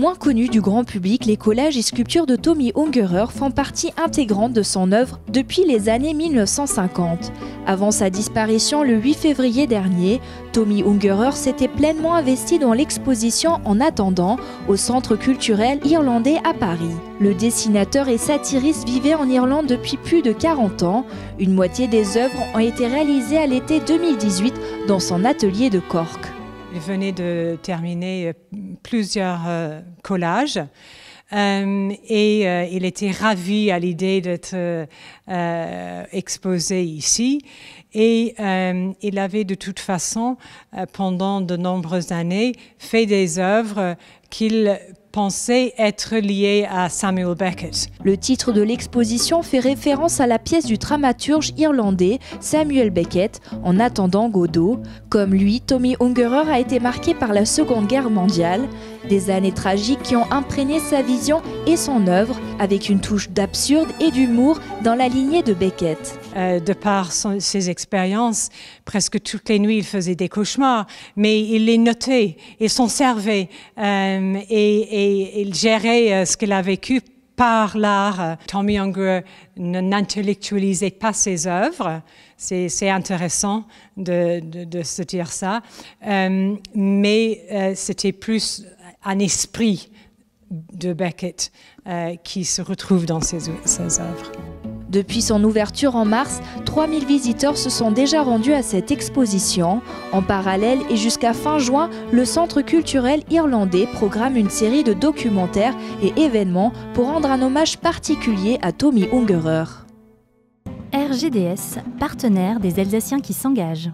Moins connus du grand public, les collages et sculptures de Tommy Ungerer font partie intégrante de son œuvre depuis les années 1950. Avant sa disparition le 8 février dernier, Tommy Ungerer s'était pleinement investi dans l'exposition En attendant au Centre culturel irlandais à Paris. Le dessinateur et satiriste vivait en Irlande depuis plus de 40 ans. Une moitié des œuvres ont été réalisées à l'été 2018 dans son atelier de Cork. Il venait de terminer plusieurs collages et il était ravi à l'idée d'être exposé ici. Et il avait de toute façon, pendant de nombreuses années, fait des œuvres qu'il pensait être liées à Samuel Beckett. Le titre de l'exposition fait référence à la pièce du dramaturge irlandais Samuel Beckett, En attendant Godot. Comme lui, Tommy Ungerer a été marqué par la Seconde Guerre mondiale, des années tragiques qui ont imprégné sa vision et son œuvre, avec une touche d'absurde et d'humour dans la lignée de Beckett. De par ses expériences, presque toutes les nuits, il faisait des cauchemars, mais il les notait, il s'en servait et il gérait ce qu'il a vécu par l'art. Tommy Ungerer n'intellectualisait pas ses œuvres, c'est intéressant de se dire ça, mais c'était plus un esprit de Beckett qui se retrouve dans ses œuvres. Depuis son ouverture en mars, 3000 visiteurs se sont déjà rendus à cette exposition. En parallèle et jusqu'à fin juin, le Centre culturel irlandais programme une série de documentaires et événements pour rendre un hommage particulier à Tommy Ungerer. RGDS, partenaire des Alsaciens qui s'engagent.